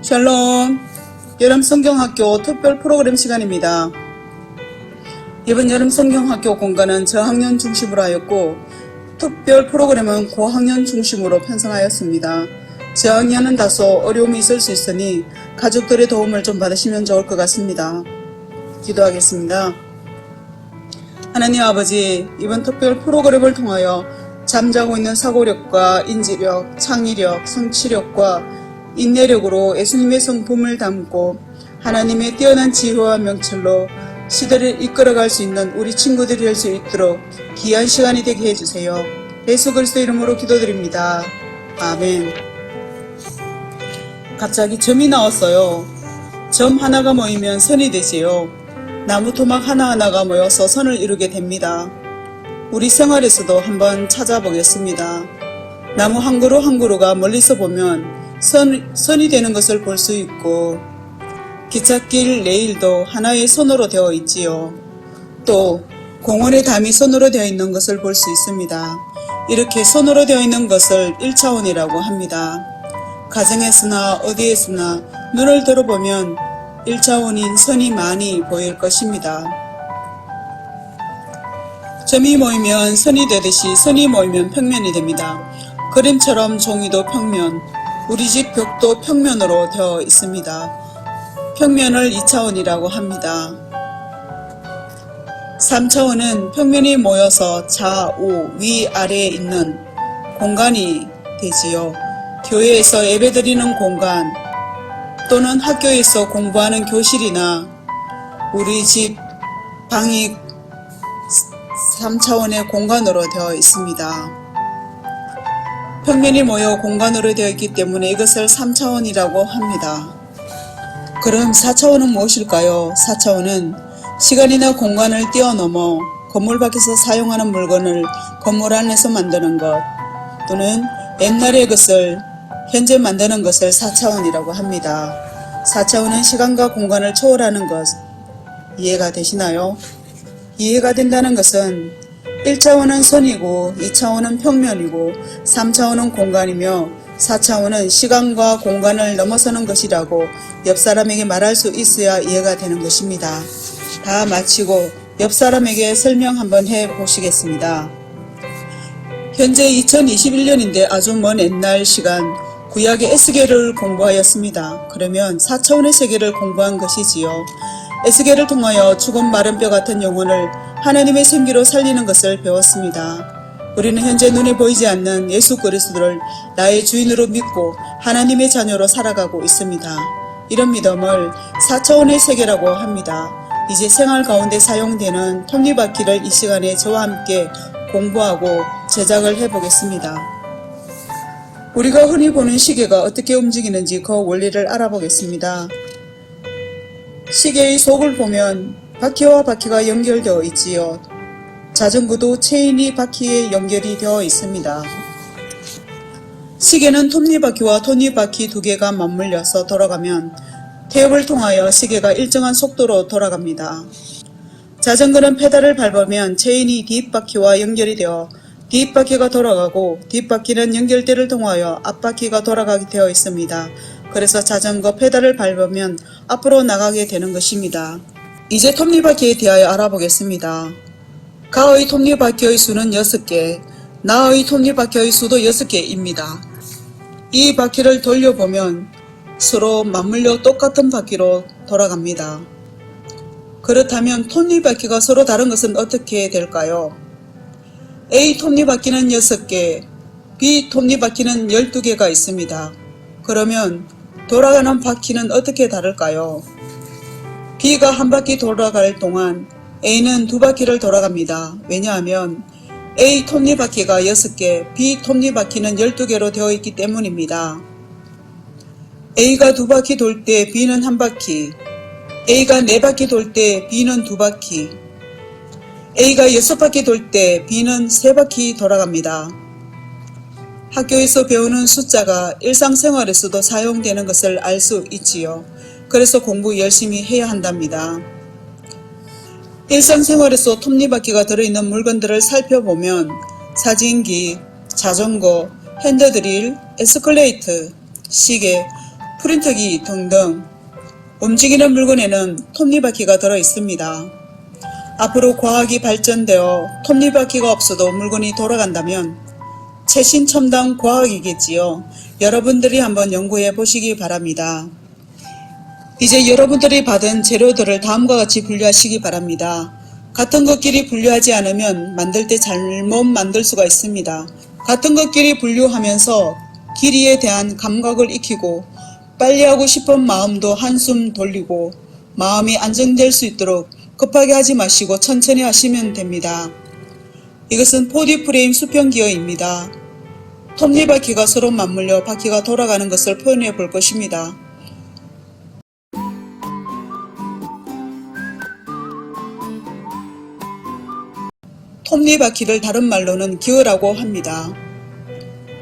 샬롬, 여름성경학교 특별 프로그램 시간입니다. 이번 여름성경학교 공간은 저학년 중심으로 하였고 특별 프로그램은 고학년 중심으로 편성하였습니다. 저학년은 다소 어려움이 있을 수 있으니 가족들의 도움을 좀 받으시면 좋을 것 같습니다. 기도하겠습니다. 하나님 아버지, 이번 특별 프로그램을 통하여 잠자고 있는 사고력과 인지력, 창의력, 성취력과 인내력으로 예수님의 성품을 담고 하나님의 뛰어난 지혜와 명철로 시대를 이끌어갈 수 있는 우리 친구들이 될 수 있도록 귀한 시간이 되게 해주세요. 예수 그리스도 이름으로 기도드립니다. 아멘. 갑자기 점이 나왔어요. 점 하나가 모이면 선이 되지요. 나무 토막 하나하나가 모여서 선을 이루게 됩니다. 우리 생활에서도 한번 찾아보겠습니다. 나무 한 그루 한 그루가 멀리서 보면 선이 되는 것을 볼 수 있고, 기찻길 레일도 하나의 선으로 되어 있지요. 또 공원의 담이 선으로 되어 있는 것을 볼 수 있습니다. 이렇게 선으로 되어 있는 것을 1차원이라고 합니다. 가정에서나 어디에서나 눈을 들어보면 1차원인 선이 많이 보일 것입니다. 점이 모이면 선이 되듯이 선이 모이면 평면이 됩니다. 그림처럼 종이도 평면, 우리 집 벽도 평면으로 되어 있습니다. 평면을 2차원이라고 합니다. 3차원은 평면이 모여서 좌우 위 아래에 있는 공간이 되지요. 교회에서 예배드리는 공간 또는 학교에서 공부하는 교실이나 우리 집 방이 3차원의 공간으로 되어 있습니다. 평면이 모여 공간으로 되어 있기 때문에 이것을 3차원이라고 합니다. 그럼 4차원은 무엇일까요? 4차원은 시간이나 공간을 뛰어넘어 건물 밖에서 사용하는 물건을 건물 안에서 만드는 것, 또는 옛날의 것을 현재 만드는 것을 4차원이라고 합니다. 4차원은 시간과 공간을 초월하는 것, 이해가 되시나요? 이해가 된다는 것은 1차원은 선이고 2차원은 평면이고 3차원은 공간이며 4차원은 시간과 공간을 넘어서는 것이라고 옆 사람에게 말할 수 있어야 이해가 되는 것입니다. 다 마치고 옆 사람에게 설명 한번 해보시겠습니다. 현재 2021년인데 아주 먼 옛날 시간 구약의 에스겔을 공부하였습니다. 그러면 4차원의 세계를 공부한 것이지요. 에스겔을 통하여 죽은 마른 뼈 같은 영혼을 하나님의 생기로 살리는 것을 배웠습니다. 우리는 현재 눈에 보이지 않는 예수 그리스도를 나의 주인으로 믿고 하나님의 자녀로 살아가고 있습니다. 이런 믿음을 4차원의 세계라고 합니다. 이제 생활 가운데 사용되는 톱니바퀴를 이 시간에 저와 함께 공부하고 제작을 해보겠습니다. 우리가 흔히 보는 시계가 어떻게 움직이는지 그 원리를 알아보겠습니다. 시계의 속을 보면 바퀴와 바퀴가 연결되어 있지요. 자전거도 체인이 바퀴에 연결이 되어 있습니다. 시계는 톱니바퀴와 톱니바퀴 두 개가 맞물려서 돌아가면 태엽을 통하여 시계가 일정한 속도로 돌아갑니다. 자전거는 페달을 밟으면 체인이 뒷바퀴와 연결이 되어 뒷바퀴가 돌아가고 뒷바퀴는 연결대를 통하여 앞바퀴가 돌아가게 되어 있습니다. 그래서 자전거 페달을 밟으면 앞으로 나가게 되는 것입니다. 이제 톱니바퀴에 대하여 알아보겠습니다. 가의 톱니바퀴의 수는 6개, 나의 톱니바퀴의 수도 6개입니다. 이 바퀴를 돌려보면 서로 맞물려 똑같은 바퀴로 돌아갑니다. 그렇다면 톱니바퀴가 서로 다른 것은 어떻게 될까요? A 톱니바퀴는 6개, B 톱니바퀴는 12개가 있습니다. 그러면 돌아가는 바퀴는 어떻게 다를까요? B가 한 바퀴 돌아갈 동안 A는 두 바퀴를 돌아갑니다. 왜냐하면 A 톱니바퀴가 6개, B 톱니바퀴는 12개로 되어 있기 때문입니다. A가 두 바퀴 돌 때 B는 한 바퀴, A가 4바퀴 돌 때 B는 2바퀴, A가 6바퀴 돌 때 B는 3바퀴 돌아갑니다. 학교에서 배우는 숫자가 일상생활에서도 사용되는 것을 알 수 있지요. 그래서 공부 열심히 해야 한답니다. 일상생활에서 톱니바퀴가 들어있는 물건들을 살펴보면 사진기, 자전거, 핸드드릴, 에스컬레이터, 시계, 프린터기 등등 움직이는 물건에는 톱니바퀴가 들어있습니다. 앞으로 과학이 발전되어 톱니바퀴가 없어도 물건이 돌아간다면 최신 첨단 과학이겠지요. 여러분들이 한번 연구해 보시기 바랍니다. 이제 여러분들이 받은 재료들을 다음과 같이 분류하시기 바랍니다. 같은 것끼리 분류하지 않으면 만들 때 잘못 만들 수가 있습니다. 같은 것끼리 분류하면서 길이에 대한 감각을 익히고 빨리 하고 싶은 마음도 한숨 돌리고 마음이 안정될 수 있도록 급하게 하지 마시고 천천히 하시면 됩니다. 이것은 4D 프레임 수평 기어입니다. 톱니바퀴가 서로 맞물려 바퀴가 돌아가는 것을 표현해 볼 것입니다. 톱니바퀴를 다른 말로는 기어라고 합니다.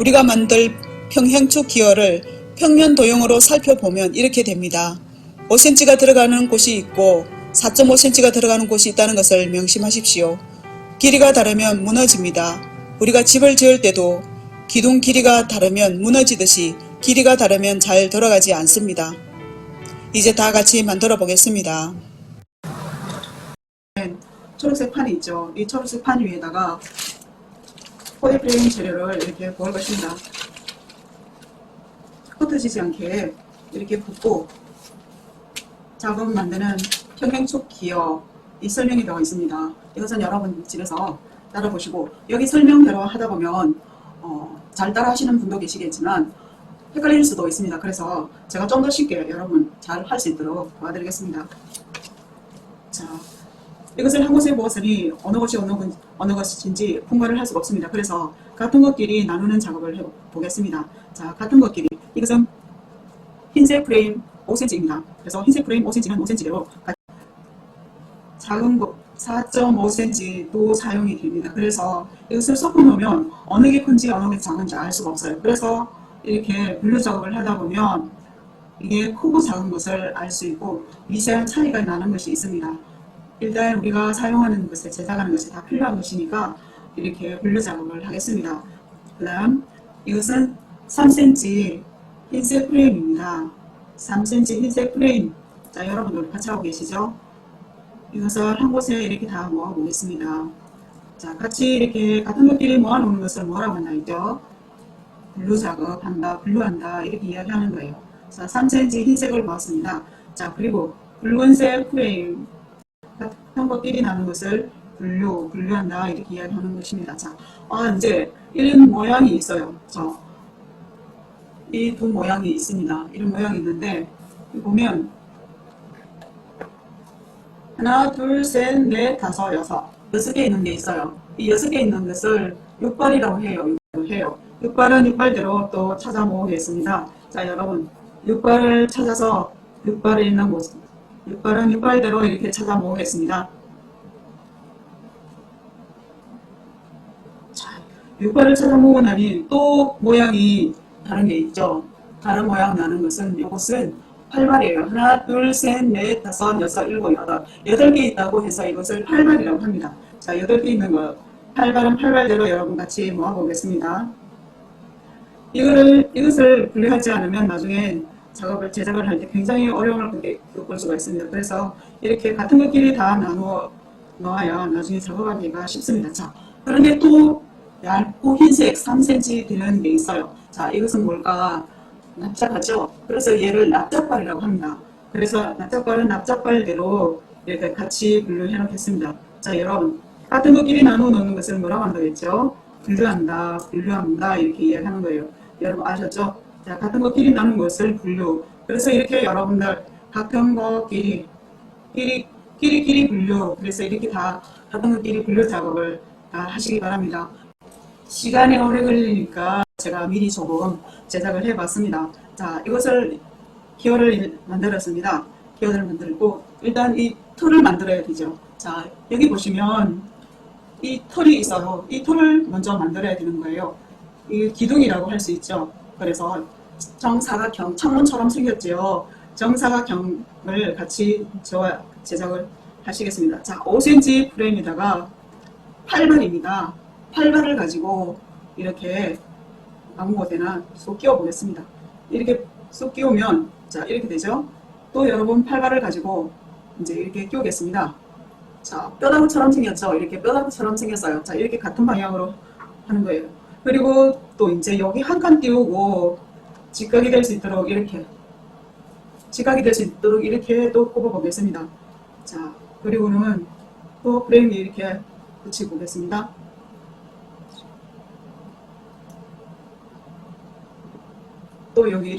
우리가 만들 평행축 기어를 평면 도형으로 살펴보면 이렇게 됩니다. 5cm가 들어가는 곳이 있고 4.5cm가 들어가는 곳이 있다는 것을 명심하십시오. 길이가 다르면 무너집니다. 우리가 집을 지을 때도 기둥 길이가 다르면 무너지듯이 길이가 다르면 잘 들어가지 않습니다. 이제 다 같이 만들어 보겠습니다. 초록색 판이 있죠. 이 초록색 판 위에다가 4D 프레임 재료를 이렇게 부을 것입니다. 흩어지지 않게 이렇게 붓고 작업 만드는 평행축 기어 이 설명이 되어 있습니다. 이것은 여러분 집에서 따라 보시고 여기 설명대로 하다 보면 잘 따라 하시는 분도 계시겠지만 헷갈릴 수도 있습니다. 그래서 제가 좀 더 쉽게 여러분 잘 할 수 있도록 도와드리겠습니다. 자, 이것을 한 곳에 모았으니 어느 것인지 분간을 할 수가 없습니다. 그래서 같은 것끼리 나누는 작업을 해보겠습니다. 자, 같은 것끼리 이것은 흰색 프레임 5cm입니다. 그래서 흰색 프레임 5cm는 5cm대로 작은 거 4.5cm도 사용이 됩니다. 그래서 이것을 섞어 놓으면 어느 게 큰지 어느 게 작은지 알 수가 없어요. 그래서 이렇게 분류 작업을 하다 보면 이게 크고 작은 것을 알 수 있고 미세한 차이가 나는 것이 있습니다. 일단 우리가 사용하는 것을 제작하는 것이 다 필요한 것이니까 이렇게 분류 작업을 하겠습니다. 그 다음 이것은 3cm 흰색 프레임입니다. 3cm 흰색 프레임. 자, 여러분들 같이 하고 계시죠? 이것을 한 곳에 이렇게 다 모아 보겠습니다. 자, 같이 이렇게 같은 것끼리 모아 놓는 것을 뭐라고 한다 했죠? 분류 작업한다, 분류한다 이렇게 이야기하는 거예요. 자, 3cm 흰색을 모았습니다. 자, 그리고 붉은색 프레임 같은 것끼리 나눈 것을 분류한다 이렇게 이야기하는 것입니다. 자, 이제 이런 모양이 있어요. 이 두 모양이 있습니다. 이런 모양이 있는데 보면 하나, 둘, 셋, 넷, 다섯, 여섯 6개 있는 게 있어요. 이 6개 있는 것을 육발이라고 해요. 6발은 육발대로 또 찾아 모으겠습니다. 자, 여러분 6발을 찾아서 6발에 있는 곳 6발은 육발대로 이렇게 찾아 모으겠습니다. 자, 6발을 찾아 모으고 나니 또 모양이 다른 게 있죠. 다른 모양 나는 것은 이것은 8발이에요. 하나, 둘, 셋, 넷, 다섯, 여섯, 일곱, 여덟. 8개 있다고 해서 이것을 8발이라고 합니다. 자, 8개 있는 거 8발은 8발대로 여러분 같이 모아보겠습니다. 이것을 분류하지 않으면 나중에 제작을 할 때 굉장히 어려움을 겪을 수가 있습니다. 그래서 이렇게 같은 것끼리 다 나누어 놓아야 나중에 작업하기가 쉽습니다. 자, 그런데 또 얇고 흰색 3cm 되는 게 있어요. 자, 이것은 뭘까? 납작하죠? 그래서 얘를 납작발이라고 합니다. 그래서 납작발은 납작발대로 이렇게 같이 분류해 놓겠습니다. 자, 여러분 같은 것끼리 나누어 놓는 것을 뭐라고 한다고 했죠? 분류한다 이렇게 이야기하는 거예요. 여러분 아셨죠? 자, 같은 것끼리 나눈 것을 분류. 그래서 이렇게 여러분들 같은 것끼리 분류. 그래서 이렇게 다 같은 것끼리 분류 작업을 다 하시기 바랍니다. 시간이 오래 걸리니까 제가 미리 조금 제작을 해봤습니다. 자, 이것을 기어를 만들었습니다. 기어를 만들고 일단 이 털을 만들어야 되죠. 자, 여기 보시면 이 털이 있어요. 이 털을 먼저 만들어야 되는 거예요. 이 기둥이라고 할 수 있죠. 그래서 정사각형, 창문처럼 생겼죠. 정사각형을 같이 저와 제작을 하시겠습니다. 자, 5cm 프레임에다가 8발입니다. 8발을 가지고 이렇게 아무 곳에나 쏙 끼워 보겠습니다. 이렇게 쑥 끼우면 자 이렇게 되죠. 또 여러분 팔발을 가지고 이제 이렇게 끼우겠습니다. 자 뼈다구처럼 생겼죠. 이렇게 뼈다구처럼 생겼어요. 자 이렇게 같은 방향으로 하는 거예요. 그리고 또 이제 여기 한 칸 띄우고 직각이 될 수 있도록 이렇게 또 꼽아 보겠습니다. 자 그리고는 또 프레임 이렇게 붙이고 오겠습니다. 또 여기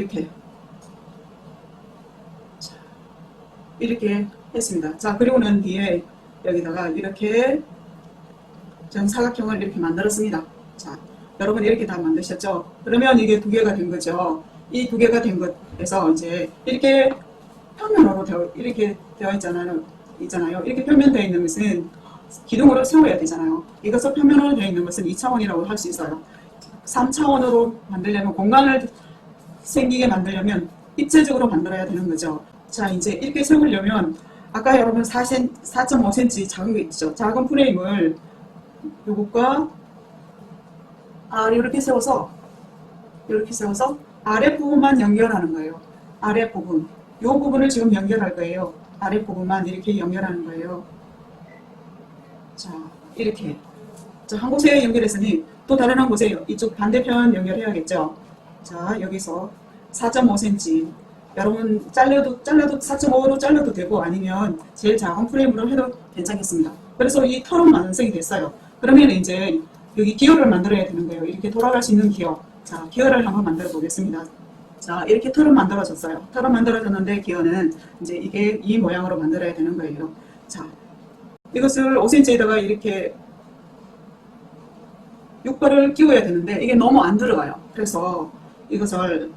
이렇게 했습니다. 자 그리고는 뒤에 여기다가 이렇게 정사각형을 이렇게 만들었습니다. 자 여러분 이렇게 다 만드셨죠? 그러면 이게 두 개가 된 거죠. 이 두 개가 된 것에서 이제 이렇게 평면으로 이렇게 되어 있잖아요. 이렇게 평면되어 있는 것은 기둥으로 세워야 되잖아요. 이것을 평면으로 되어 있는 것은 2차원이라고 할 수 있어요. 3차원으로 만들려면 공간을 생기게 만들려면 입체적으로 만들어야 되는 거죠. 자 이제 이렇게 세우려면 아까 여러분 4.5cm 작은 게 있죠. 작은 프레임을 요것과 이렇게 세워서 아랫부분만 연결하는 거예요. 아랫부분. 요 부분을 지금 연결할 거예요. 아랫부분만 이렇게 연결하는 거예요. 자 이렇게 자, 한 곳에 연결했으니 또 다른 한 곳에 이쪽 반대편 연결해야겠죠. 자 여기서 4.5cm 여러분 잘라도 4.5로 잘라도 되고 아니면 제일 작은 프레임으로 해도 괜찮겠습니다. 그래서 이 털은 완성이 됐어요. 그러면 이제 여기 기어를 만들어야 되는 거예요. 이렇게 돌아갈 수 있는 기어. 자 기어를 한번 만들어 보겠습니다. 자 이렇게 털은 만들어졌어요. 털은 만들어졌는데 기어는 이제 이게 이 모양으로 만들어야 되는 거예요. 자 이것을 5cm에다가 이렇게 육발을 끼워야 되는데 이게 너무 안 들어가요. 그래서 이것을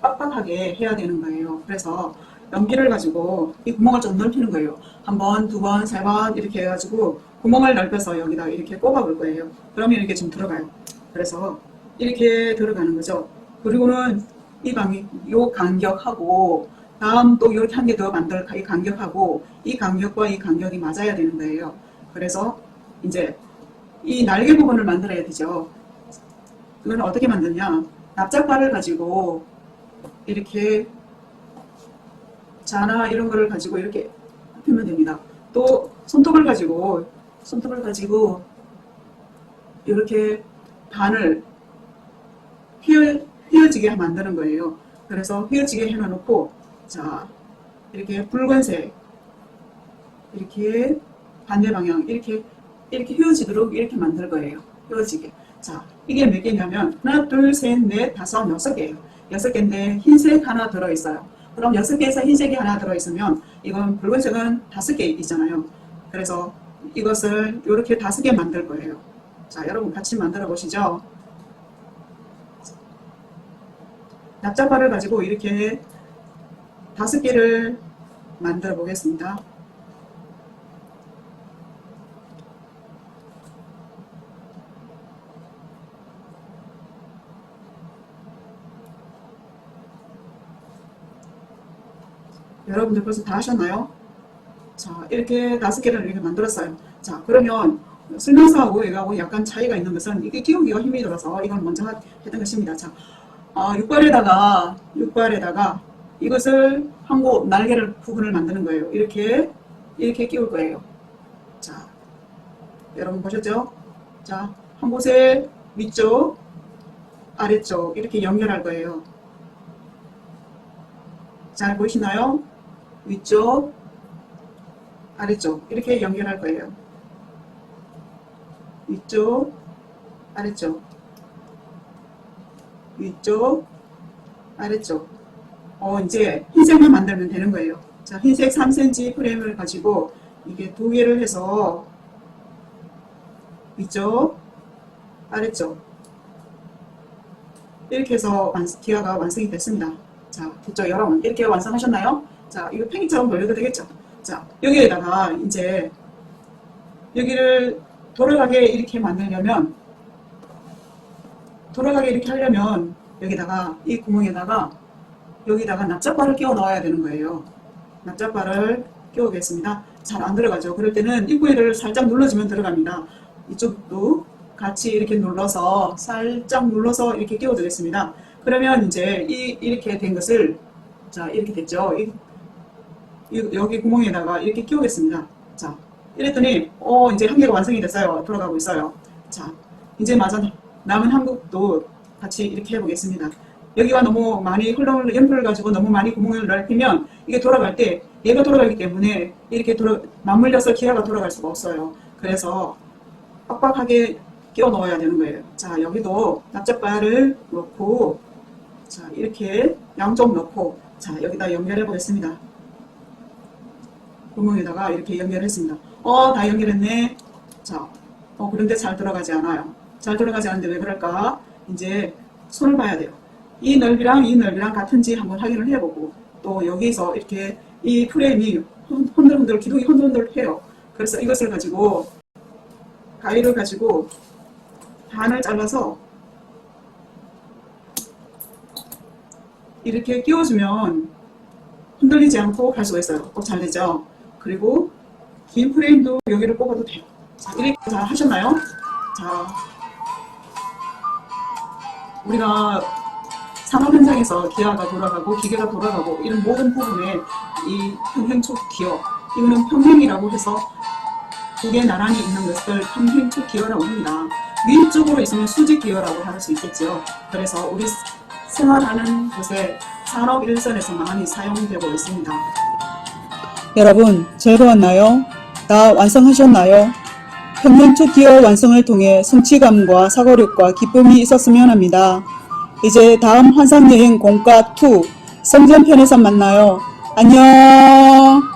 빡빡하게 해야 되는 거예요. 그래서 연기를 가지고 이 구멍을 좀 넓히는 거예요. 한 번, 두 번, 세 번 이렇게 해가지고 구멍을 넓혀서 여기다 이렇게 꼽아볼 거예요. 그러면 이렇게 좀 들어가요. 그래서 이렇게 들어가는 거죠. 그리고는 요 간격하고 다음 또 이렇게 한 개 더 만들 이 간격하고 이 간격과 이 간격이 맞아야 되는 거예요. 그래서 이제 이 날개 부분을 만들어야 되죠. 그건 어떻게 만드냐? 납작발을 가지고 이렇게 자나 이런 거를 가지고 이렇게 펴면 됩니다. 또 손톱을 가지고 이렇게 반을 휘어지게 만드는 거예요. 그래서 휘어지게 해놓고 자 이렇게 붉은색 이렇게 반대 방향 이렇게 휘어지도록 이렇게 만들 거예요. 휘어지게. 자 이게 몇 개냐면 하나, 둘, 셋, 넷, 다섯, 6개예요. 6개인데 흰색 하나 들어있어요. 그럼 6개에서 흰색이 하나 들어있으면 이건 붉은색은 5개 있잖아요. 그래서 이것을 이렇게 5개 만들 거예요. 자 여러분 같이 만들어 보시죠. 납작발을 가지고 이렇게 5개를 만들어 보겠습니다. 여러분들 벌써 다 하셨나요? 자 이렇게 5개를 이렇게 만들었어요. 자 그러면 설명서하고 이거하고 약간 차이가 있는 것은 이게 끼우기가 힘이 들어서 이건 먼저 했던 것입니다. 자 육발에다가 이것을 한 곳 날개를 부분을 만드는 거예요. 이렇게 끼울 거예요. 자 여러분 보셨죠? 자 한 곳에 위쪽 아래쪽 이렇게 연결할 거예요. 잘 보이시나요? 위쪽 아래쪽 이렇게 연결할 거예요. 위쪽 아래쪽 위쪽 아래쪽 이제 흰색만 만들면 되는 거예요. 자 흰색 3cm 프레임을 가지고 이게 2개를 해서 위쪽 아래쪽 이렇게 해서 기어가 완성이 됐습니다. 자 됐죠 여러분? 이렇게 완성하셨나요? 자 이거 팽이처럼 돌려도 되겠죠? 자 여기에다가 이제 여기를 돌아가게 이렇게 만들려면 여기다가 이 구멍에다가 여기다가 납작발을 끼워 넣어야 되는 거예요. 납작발을 끼우겠습니다. 잘 안 들어가죠. 그럴 때는 입구에를 살짝 눌러주면 들어갑니다. 이쪽도 같이 이렇게 눌러서 살짝 눌러서 이렇게 끼워주겠습니다. 그러면 이제 이렇게 된 것을, 자, 이렇게 됐죠. 여기 구멍에다가 이렇게 끼우겠습니다. 자, 이랬더니, 이제 한 개가 완성이 됐어요. 돌아가고 있어요. 자, 이제 마저 남은 한 곡도 같이 이렇게 해보겠습니다. 여기가 너무 많이 연표를 가지고 너무 많이 구멍을 넓히면 이게 돌아갈 때 얘가 돌아가기 때문에 이렇게 맞물려서 기아가 돌아갈 수가 없어요. 그래서 빡빡하게 끼워 넣어야 되는 거예요. 자, 여기도 납작발을 넣고, 자, 이렇게 양쪽 넣고, 자, 여기다 연결해 보겠습니다. 구멍에다가 이렇게 연결했습니다. 다 연결했네. 자, 그런데 잘 들어가지 않아요. 잘 들어가지 않는데 왜 그럴까? 이제 손을 봐야 돼요. 이 넓이랑 같은지 한번 확인을 해보고, 또 여기서 이렇게 이 프레임이 흔들흔들, 기둥이 흔들흔들 해요. 그래서 이것을 가지고, 가위를 가지고 반을 잘라서 이렇게 끼워주면 흔들리지 않고 갈 수가 있어요. 꼭 잘 되죠? 그리고 긴 프레임도 여기를 뽑아도 돼요. 자, 이렇게 잘 하셨나요? 자, 우리가 산업 현장에서 기아가 돌아가고 기계가 돌아가고 이런 모든 부분에 이 평행축 기어, 이거는 평행이라고 해서 두 개 나란히 있는 것을 평행축 기어라고 합니다. 위쪽으로 있으면 수직 기어라고 할 수 있겠죠. 그래서 우리 생활하는 곳에 산업 일선에서 많이 사용되고 있습니다. 여러분, 잘 보았나요? 다 완성하셨나요? 평행축 기어 완성을 통해 성취감과 사고력과 기쁨이 있었으면 합니다. 이제 다음 환상여행 공과 2 성전편에서 만나요. 안녕.